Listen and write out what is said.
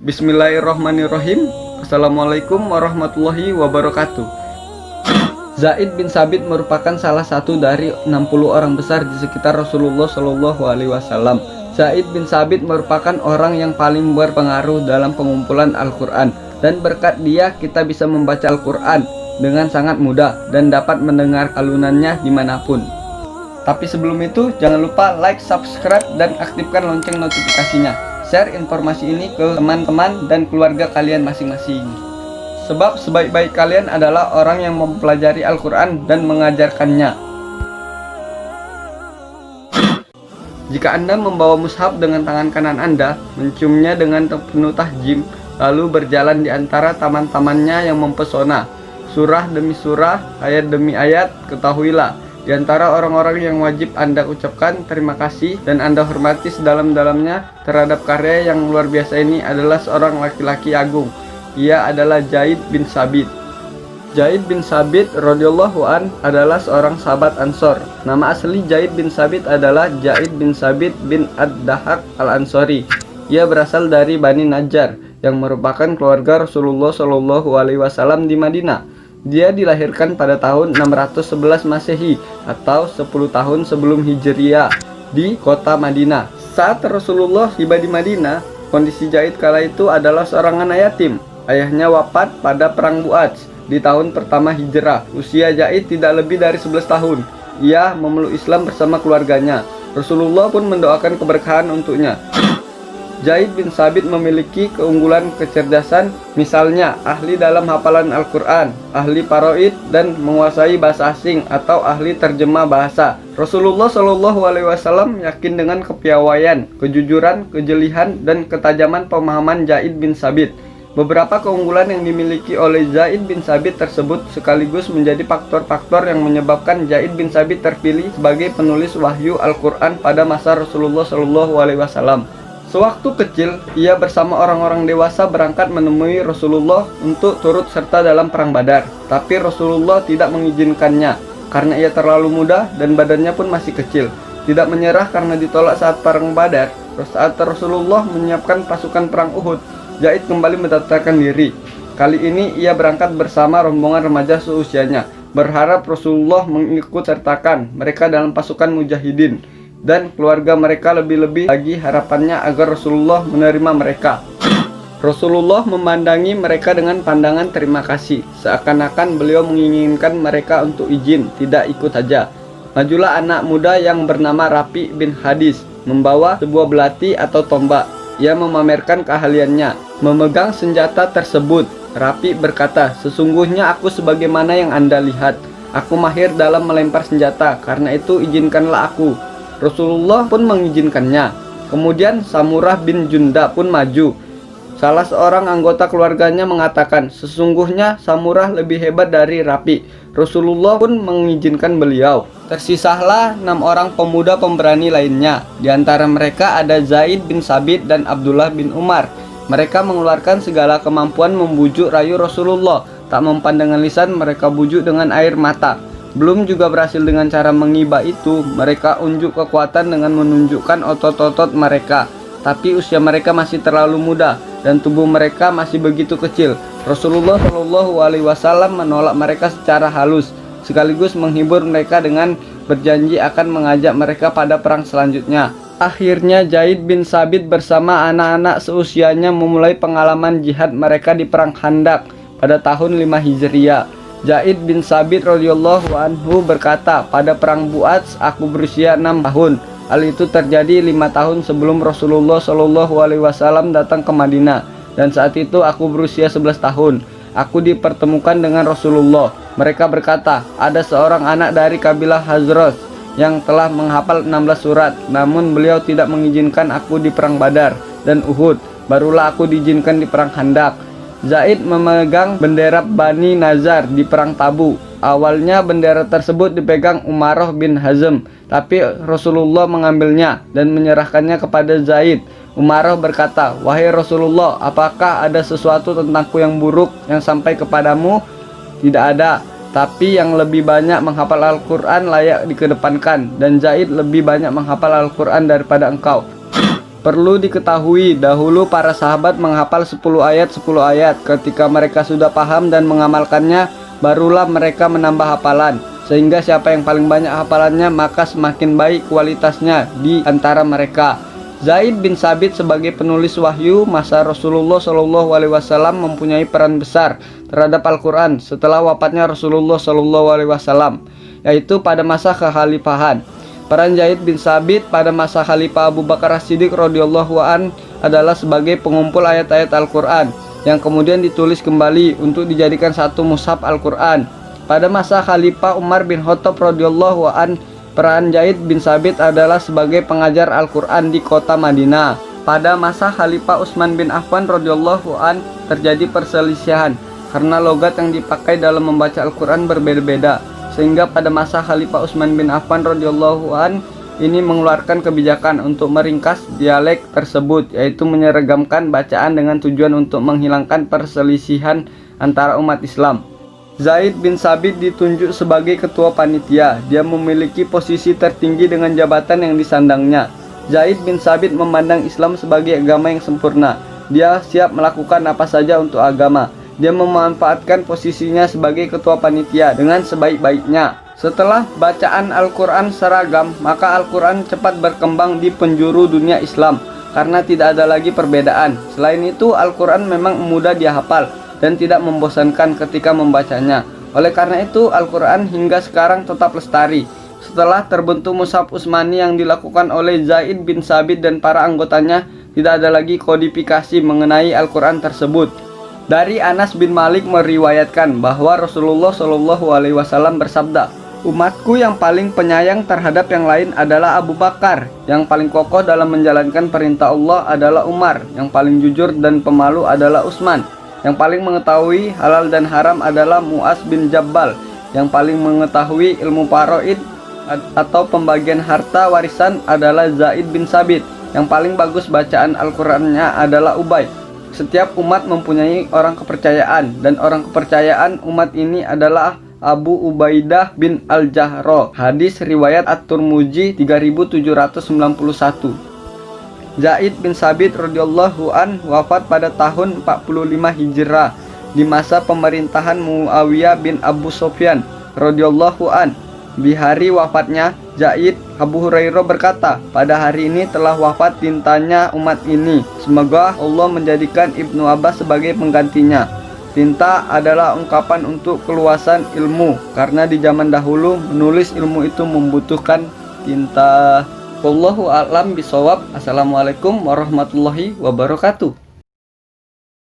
Bismillahirrahmanirrahim. Assalamualaikum warahmatullahi wabarakatuh. Zaid bin Sabit merupakan salah satu dari 60 orang besar di sekitar Rasulullah Shallallahu Alaihi Wasallam. Zaid bin Sabit merupakan orang yang paling berpengaruh dalam pengumpulan Al-Quran, dan berkat dia kita bisa membaca Al-Quran dengan sangat mudah dan dapat mendengar alunannya dimanapun. Tapi sebelum itu, jangan lupa like, subscribe, dan aktifkan lonceng notifikasinya. Share informasi ini ke teman-teman dan keluarga kalian masing-masing. Sebab sebaik-baik kalian adalah orang yang mempelajari Al-Quran dan mengajarkannya. Jika Anda membawa mushaf dengan tangan kanan Anda, menciumnya dengan penuh tahjim, lalu berjalan di antara taman-tamannya yang mempesona, surah demi surah, ayat demi ayat, ketahuilah, di antara orang-orang yang wajib Anda ucapkan terima kasih dan Anda hormati sedalam-dalamnya terhadap karya yang luar biasa ini adalah seorang laki-laki agung. Ia adalah Zaid bin Sabit. Zaid bin Sabit radhiyallahu an adalah seorang sahabat Ansor. Nama asli Zaid bin Sabit adalah Zaid bin Sabit bin Ad-Dahak Al-Ansori. Ia berasal dari Bani Najjar yang merupakan keluarga Rasulullah Shallallahu Alaihi Wasallam di Madinah. Dia dilahirkan pada tahun 611 Masehi atau 10 tahun sebelum Hijriah di kota Madinah. Saat Rasulullah tiba di Madinah, kondisi Zaid kala itu adalah seorang anak yatim. Ayahnya wafat pada perang Bu'ats di tahun pertama Hijrah. Usia Zaid tidak lebih dari 11 tahun. Ia memeluk Islam bersama keluarganya. Rasulullah pun mendoakan keberkahan untuknya. Zaid bin Sabit memiliki keunggulan kecerdasan, misalnya ahli dalam hafalan Al-Quran, ahli paroid, dan menguasai bahasa asing atau ahli terjemah bahasa. Rasulullah Shallallahu Alaihi Wasallam yakin dengan kepiawaian, kejujuran, kejelihan, dan ketajaman pemahaman Zaid bin Sabit. Beberapa keunggulan yang dimiliki oleh Zaid bin Sabit tersebut sekaligus menjadi faktor-faktor yang menyebabkan Zaid bin Sabit terpilih sebagai penulis wahyu Al-Quran pada masa Rasulullah Shallallahu Alaihi Wasallam. Sewaktu kecil, ia bersama orang-orang dewasa berangkat menemui Rasulullah untuk turut serta dalam perang Badar. Tapi Rasulullah tidak mengizinkannya karena ia terlalu muda dan badannya pun masih kecil. Tidak menyerah karena ditolak saat perang Badar. Saat Rasulullah menyiapkan pasukan perang Uhud, Zaid kembali mendaftarkan diri. Kali ini ia berangkat bersama rombongan remaja seusianya, berharap Rasulullah mengikut sertakan mereka dalam pasukan mujahidin. Dan keluarga mereka lebih-lebih lagi harapannya agar Rasulullah menerima mereka. Rasulullah memandangi mereka dengan pandangan terima kasih, seakan-akan beliau menginginkan mereka untuk izin, tidak ikut saja. Majulah anak muda yang bernama Rafi bin Hadis, membawa sebuah belati atau tombak. Ia memamerkan keahliannya memegang senjata tersebut. Rafi berkata, "Sesungguhnya aku sebagaimana yang Anda lihat. Aku mahir dalam melempar senjata, karena itu izinkanlah aku." Rasulullah pun mengizinkannya. Kemudian Samurah bin Junda pun maju. Salah seorang anggota keluarganya mengatakan, "Sesungguhnya Samurah lebih hebat dari Rafi." Rasulullah pun mengizinkan beliau. Tersisalah 6 orang pemuda pemberani lainnya. Di antara mereka ada Zaid bin Sabit dan Abdullah bin Umar. Mereka mengeluarkan segala kemampuan membujuk rayu Rasulullah. Tak mempan dengan lisan, mereka bujuk dengan air mata. Belum juga berhasil dengan cara mengiba itu, mereka unjuk kekuatan dengan menunjukkan otot-otot mereka. Tapi usia mereka masih terlalu muda dan tubuh mereka masih begitu kecil. Rasulullah Shallallahu Alaihi Wasallam menolak mereka secara halus, sekaligus menghibur mereka dengan berjanji akan mengajak mereka pada perang selanjutnya. Akhirnya Zaid bin Sabit bersama anak-anak seusianya memulai pengalaman jihad mereka di perang Khandaq pada tahun 5 Hijriah. Zaid bin Sabit radhiyallahu anhu berkata, "Pada perang Bu'ats aku berusia 6 tahun. Hal itu terjadi 5 tahun sebelum Rasulullah Shallallahu Alaihi Wasallam datang ke Madinah, dan saat itu aku berusia 11 tahun. Aku dipertemukan dengan Rasulullah. Mereka berkata, ada seorang anak dari kabilah Hazraj yang telah menghafal 16 surat, namun beliau tidak mengizinkan aku di perang Badar dan Uhud. Barulah aku diizinkan di perang Khandaq." Zaid memegang bendera Bani Nazar di perang Tabu. Awalnya bendera tersebut dipegang Umarah bin Hazm, tapi Rasulullah mengambilnya dan menyerahkannya kepada Zaid. Umarah berkata, "Wahai Rasulullah, apakah ada sesuatu tentangku yang buruk yang sampai kepadamu?" "Tidak ada, tapi yang lebih banyak menghafal Al-Quran layak dikedepankan, dan Zaid lebih banyak menghafal Al-Quran daripada engkau." Perlu diketahui, dahulu para sahabat menghafal 10 ayat 10 ayat. Ketika mereka sudah paham dan mengamalkannya, barulah mereka menambah hafalan. Sehingga siapa yang paling banyak hafalannya, maka semakin baik kualitasnya di antara mereka. Zaid bin Sabit sebagai penulis wahyu masa Rasulullah SAW mempunyai peran besar terhadap Al-Quran setelah wafatnya Rasulullah SAW, yaitu pada masa kekhalifahan. Peran Zaid bin Sabit pada masa Khalifah Abu Bakar As-Siddiq radhiyallahu an adalah sebagai pengumpul ayat-ayat Al-Quran yang kemudian ditulis kembali untuk dijadikan satu mushaf Al-Quran. Pada masa Khalifah Umar bin Khattab radhiyallahu an, peran Zaid bin Sabit adalah sebagai pengajar Al-Quran di kota Madinah. Pada masa Khalifah Utsman bin Affan radhiyallahu an terjadi perselisihan karena logat yang dipakai dalam membaca Al-Quran berbeda-beda. Sehingga pada masa Khalifah Utsman bin Affan radhiyallahu an ini mengeluarkan kebijakan untuk meringkas dialek tersebut, yaitu menyeragamkan bacaan dengan tujuan untuk menghilangkan perselisihan antara umat Islam. Zaid bin Sabit ditunjuk sebagai ketua panitia. Dia memiliki posisi tertinggi dengan jabatan yang disandangnya. Zaid bin Sabit memandang Islam sebagai agama yang sempurna. Dia siap melakukan apa saja untuk agama. Dia memanfaatkan posisinya sebagai ketua panitia dengan sebaik-baiknya. Setelah bacaan Al-Quran seragam, maka Al-Quran cepat berkembang di penjuru dunia Islam karena tidak ada lagi perbedaan. Selain itu, Al-Quran memang mudah dihafal dan tidak membosankan ketika membacanya. Oleh karena itu, Al-Quran hingga sekarang tetap lestari. Setelah terbentuk Mushaf Utsmani yang dilakukan oleh Zaid bin Sabit dan para anggotanya, tidak ada lagi kodifikasi mengenai Al-Quran tersebut. Dari Anas bin Malik meriwayatkan bahwa Rasulullah SAW bersabda, "Umatku yang paling penyayang terhadap yang lain adalah Abu Bakar, yang paling kokoh dalam menjalankan perintah Allah adalah Umar, yang paling jujur dan pemalu adalah Utsman, yang paling mengetahui halal dan haram adalah Mu'az bin Jabbal, yang paling mengetahui ilmu faraid atau pembagian harta warisan adalah Zaid bin Sabit, yang paling bagus bacaan Al-Qur'annya adalah Ubay." Setiap umat mempunyai orang kepercayaan, dan orang kepercayaan umat ini adalah Abu Ubaidah bin Al-Jarrah. Hadis riwayat At-Tirmidzi 3791. Zaid bin Sabit radhiyallahu an wafat pada tahun 45 Hijrah di masa pemerintahan Muawiyah bin Abu Sufyan radhiyallahu an. Di hari wafatnya, Zaid, Abu Hurairah berkata, "Pada hari ini telah wafat tintanya umat ini. Semoga Allah menjadikan Ibnu Abbas sebagai penggantinya." Tinta adalah ungkapan untuk keluasan ilmu, karena di zaman dahulu menulis ilmu itu membutuhkan tinta. Wallahu a'lam bishawab. Assalamualaikum warahmatullahi wabarakatuh.